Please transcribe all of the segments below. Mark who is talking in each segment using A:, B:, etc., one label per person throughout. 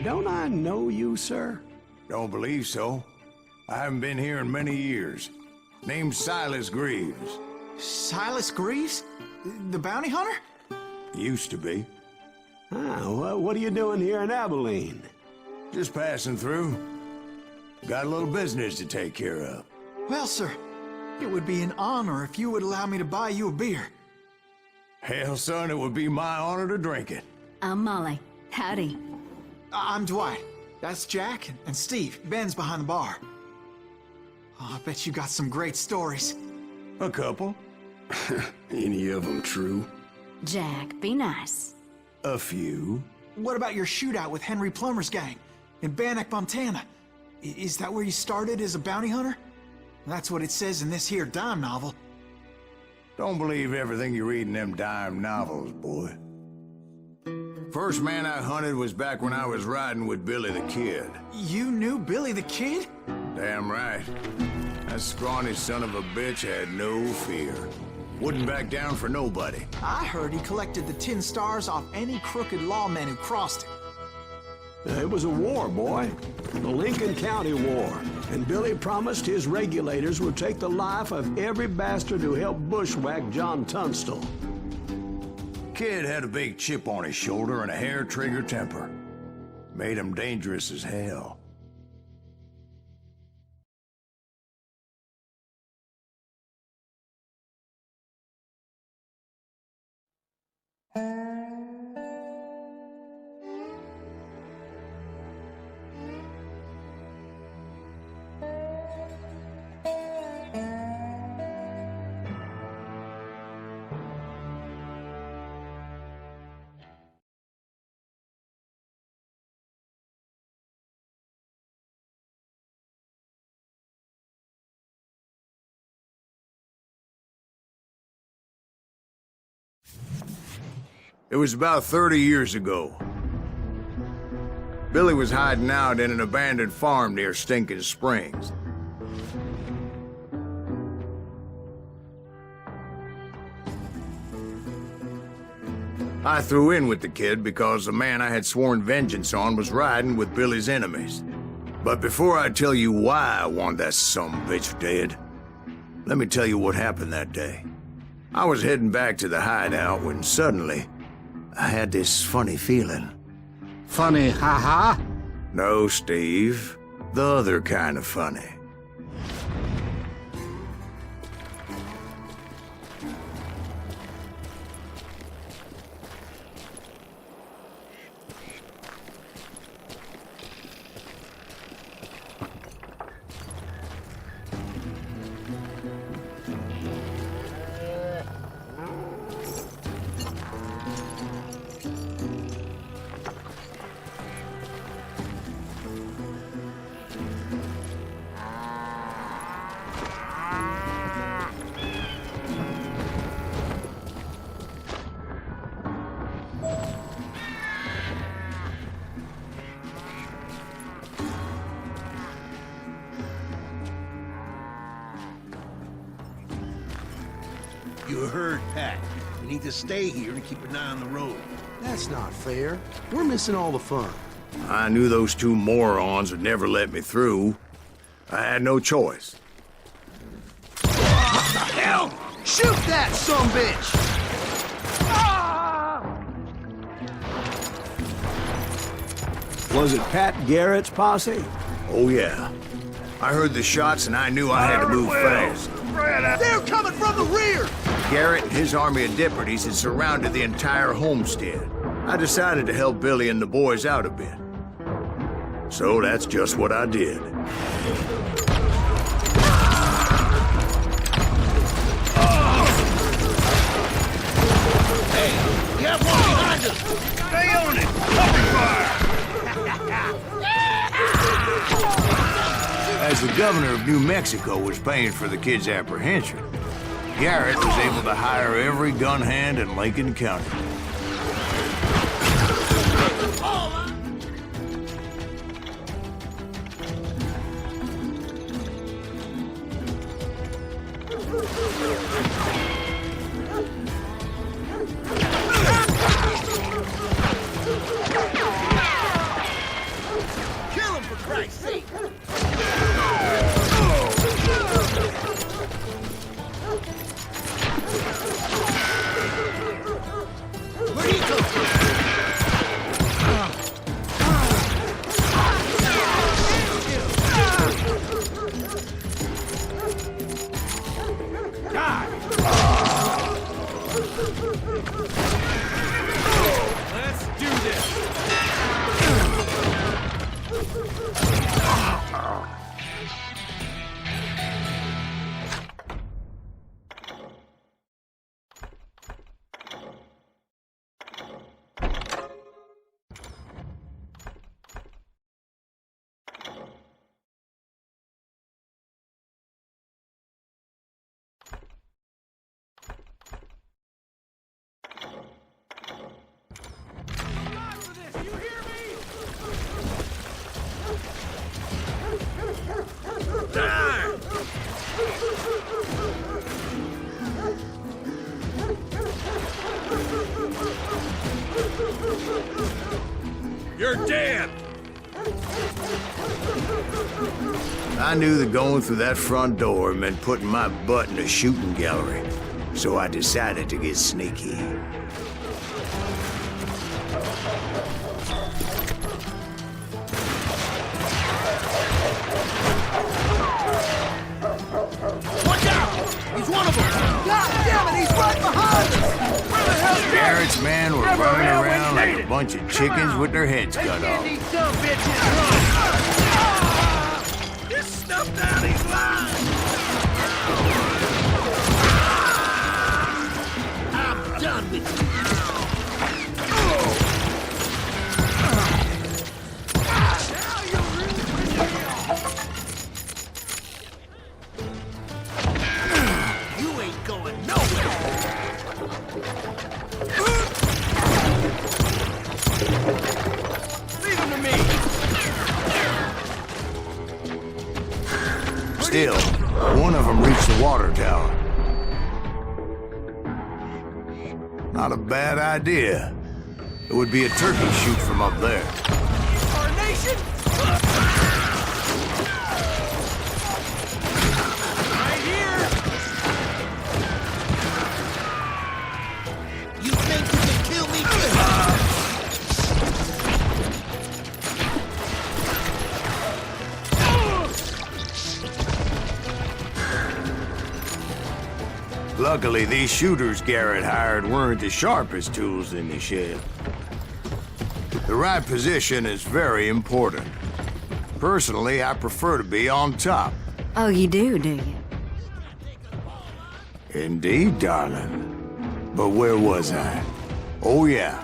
A: Don't I know you, sir?
B: Don't believe so. I haven't been here in many years. Name's Silas Greaves.
C: Silas Greaves? The bounty hunter?
B: Used to be.
A: What are you doing here in Abilene?
B: Just passing through. Got a little business to take care of.
C: Well, sir, it would be an honor if you would allow me to buy you a beer.
B: Hell, son, it would be my honor to drink it.
D: I'm Molly. Howdy.
C: I'm Dwight. That's Jack and Steve. Ben's behind the bar. Oh, I bet you got some great stories.
B: A couple.
A: Any of them true?
D: Jack, be nice.
B: A few.
C: What about your shootout with Henry Plummer's gang in Bannock, Montana? Is that where you started as a bounty hunter? That's what it says in this here dime novel.
B: Don't believe everything you read in them dime novels, boy. First man I hunted was back when I was riding with Billy the Kid.
C: You knew Billy the Kid?
B: Damn right. That scrawny son of a bitch had no fear. Wouldn't back down for nobody.
C: I heard he collected the 10 stars off any crooked lawmen who crossed him.
A: It was a war, boy. The Lincoln County War. And Billy promised his regulators would take the life of every bastard who helped bushwhack John Tunstall.
B: Kid had a big chip on his shoulder and a hair-trigger temper. Made him dangerous as hell. It was about 30 years ago. Billy was hiding out in an abandoned farm near Stinking Springs. I threw in with the kid because the man I had sworn vengeance on was riding with Billy's enemies. But before I tell you why I want that sumbitch dead, let me tell you what happened that day. I was heading back to the hideout when suddenly I had this funny feeling.
E: Funny, haha?
B: No, Steve. The other kind of funny.
F: You heard Pat. We need to stay here and keep an eye on the road.
E: That's not fair. We're missing all the fun.
B: I knew those two morons would never let me through. I had no choice.
E: What the hell? Shoot that sumbitch!
A: Was it Pat Garrett's posse?
B: Oh, yeah. I heard the shots and I knew I had to move fast.
E: They're coming from the rear!
B: Garrett and his army of deputies had surrounded the entire homestead. I decided to help Billy and the boys out a bit. So that's just what I did.
F: Hey, we have one behind us! Stay on it! Open fire!
B: As the governor of New Mexico was paying for the kid's apprehension, Garrett was able to hire every gun hand in Lincoln County. You're dead! I knew that going through that front door meant putting my butt in a shooting gallery, so I decided to get sneaky.
E: Watch out! He's one of them! God damn it, he's right behind us! Where the hell's
B: Garrett's men were running around like a bunch of chickens with their heads cut off.
E: These dumb bitches! This stuff down his line! I'm done with you! You ain't going nowhere! Leave him to me!
B: Still, one of them reached the water tower. Not a bad idea. It would be a turkey shoot from up there.
E: Our nation! Right here! You think you can kill me too?
B: Luckily, these shooters Garrett hired weren't the sharpest tools in the shed. The right position is very important. Personally, I prefer to be on top.
D: Oh, you do you?
B: Indeed, darling. But where was I? Oh, yeah.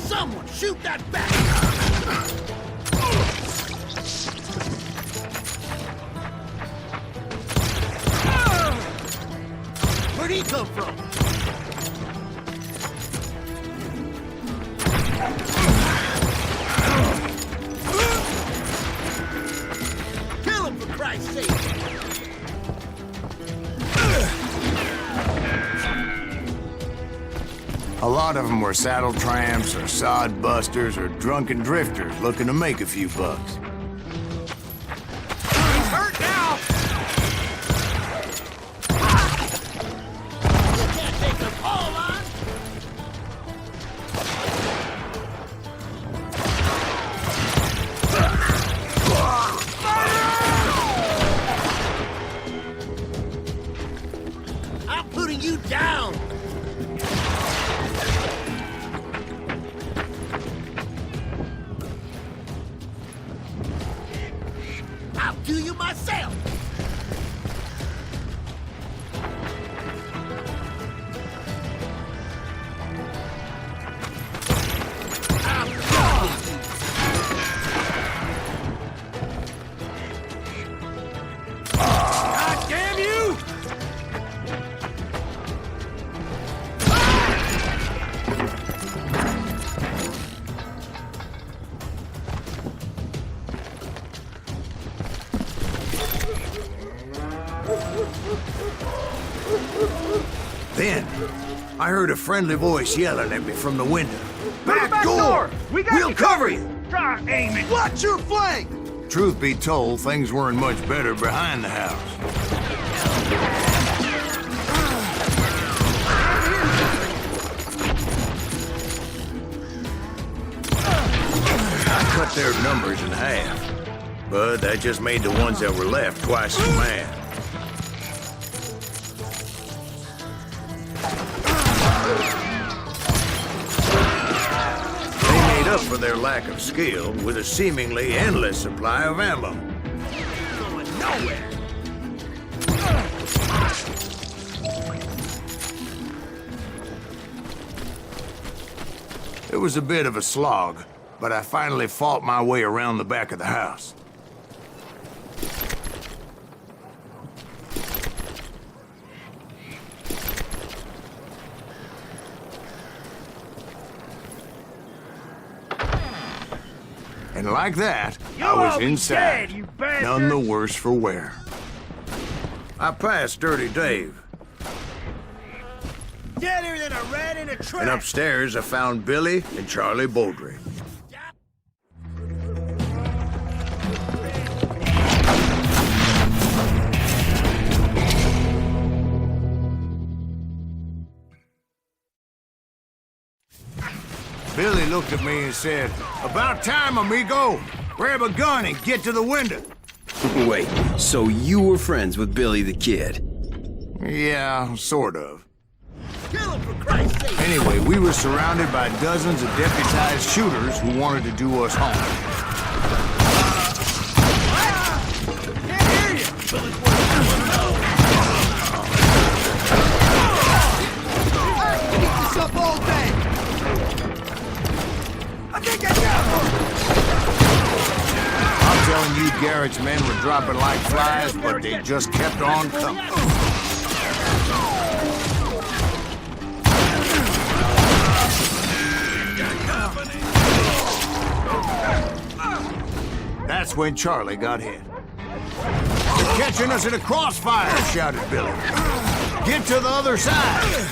E: Someone shoot that back! Where'd he come from? Kill him, for Christ's sake!
B: A lot of them were saddle tramps or sod busters or drunken drifters looking to make a few bucks.
E: He's hurt now! You can't take them all on! I'm putting you down! I'll do you myself! I'm done with you! God damn you!
B: Then, I heard a friendly voice yelling at me from the window.
E: Back door!
B: We'll cover you!
E: Try aiming! Watch your flank!
B: Truth be told, things weren't much better behind the house. cut their numbers in half. But that just made the ones that were left twice as mad. They made up for their lack of skill with a seemingly endless supply of ammo.
E: Going nowhere.
B: It was a bit of a slog, but I finally fought my way around the back of the house. And like that, I was inside, none the worse for wear. I passed Dirty Dave.
E: Deader than a rat in a trap.
B: And upstairs, I found Billy and Charlie Bowdre. Billy looked at me and said, "About time, amigo. Grab a gun and get to the window."
G: Wait, so you were friends with Billy the Kid?
B: Yeah, sort of.
E: Kill him for Christ's sake.
B: Anyway, we were surrounded by dozens of deputized shooters who wanted to do us harm.
E: Can't hear you. Bullets worth I can keep this up all day. I think I got one.
B: I'm telling you, Garrett's men were dropping like flies, but they just kept on coming. That's when Charlie got hit. "They're catching us in a crossfire," shouted Billy. "Get to the other side!"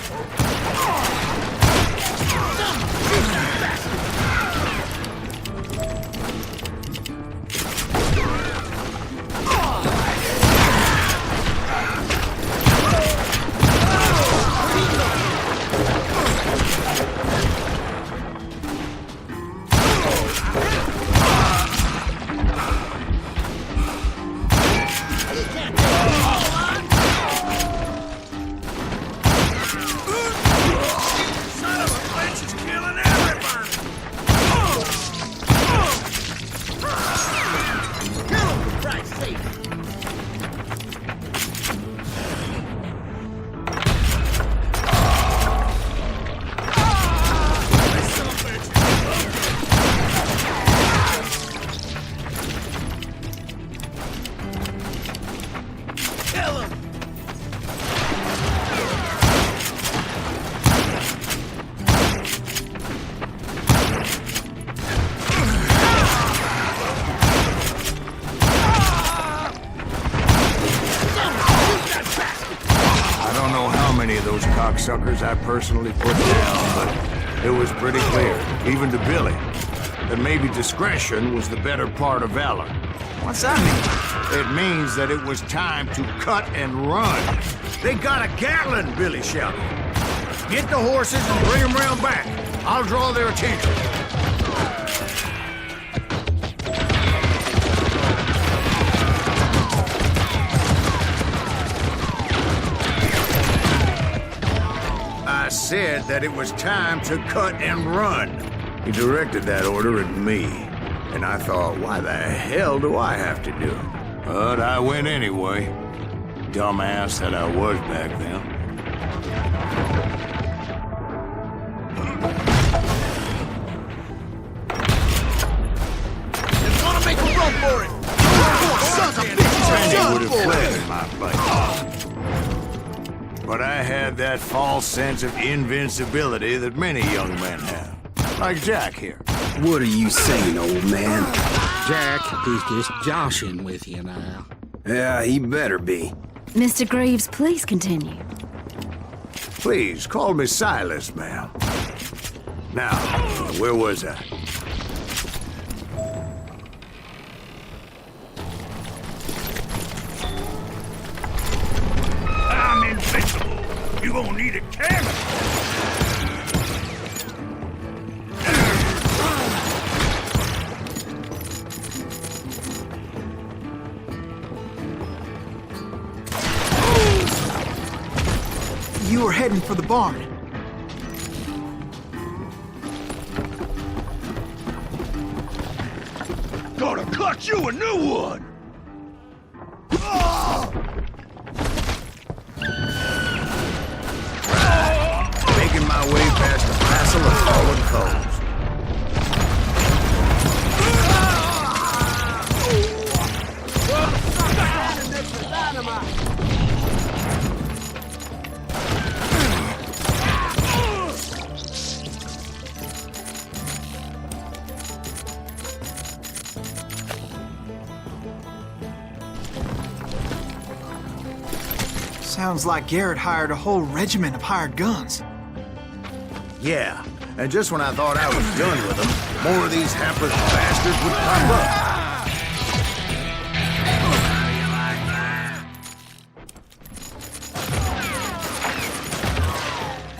B: Suckers I personally put down, but it was pretty clear, even to Billy, that maybe discretion was the better part of valor.
C: What's that mean?
B: It means that it was time to cut and run. "They got a Gatling," Billy shouted. "Get the horses and bring them round back. I'll draw their attention." I said that it was time to cut and run. He directed that order at me, and I thought, why the hell do I have to do it? But I went anyway. Dumbass that I was back then.
E: They want to make a run for it. Sons of bitches are
B: Randy
E: done
B: would have
E: for.
B: fled in my place. But I had that false sense of invincibility that many young men have. Like Jack here.
G: What are you saying, old man?
H: Jack, he's just joshing with you now.
G: Yeah, he better be.
D: Mr. Greaves, please continue.
B: Please, call me Silas, ma'am. Now, where was I?
F: I'm invincible. You gonna need a camera.
C: you were heading for the barn.
F: Gonna cut you a new one!
B: Making my way past a passel of fallen foes.
C: Sounds like Garrett hired a whole regiment of hired guns.
B: Yeah, and just when I thought I was done with them, more of these hapless bastards would pop up.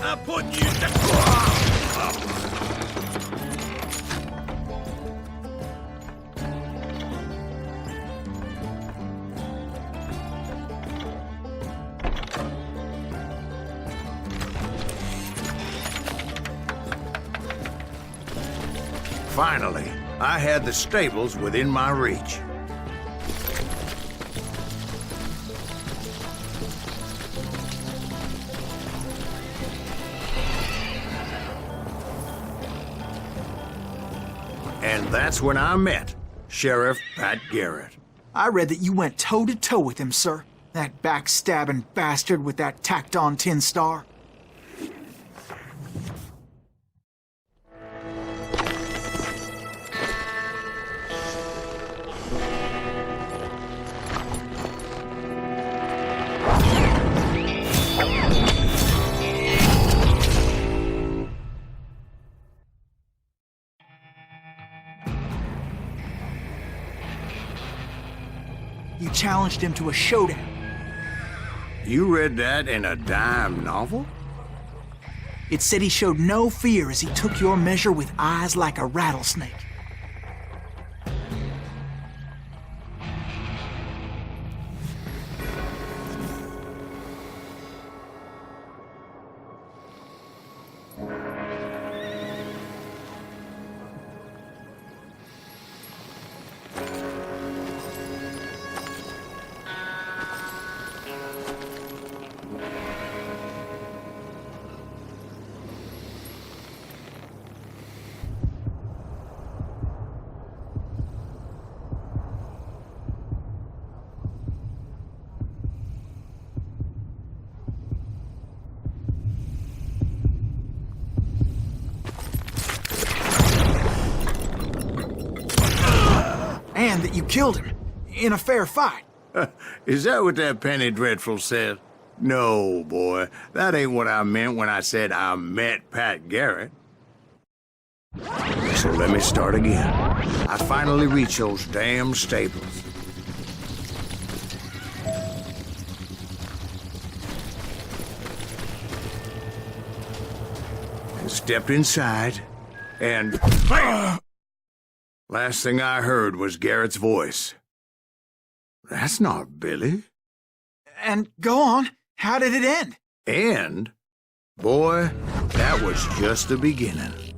F: I'm putting you to...
B: Finally, I had the stables within my reach. And that's when I met Sheriff Pat Garrett.
C: I read that you went toe-to-toe with him, sir. That backstabbing bastard with that tacked-on tin star. You challenged him to a showdown.
B: You read that in a dime novel?
C: It said he showed no fear as he took your measure with eyes like a rattlesnake. And that you killed him in a fair fight.
B: Is that what that penny dreadful said? No, boy. That ain't what I meant when I said I met Pat Garrett. So let me start again. I finally reached those damn stables. And stepped inside, and bam! Last thing I heard was Garrett's voice. That's not Billy.
C: And go on, how did it end?
B: And, boy, that was just the beginning.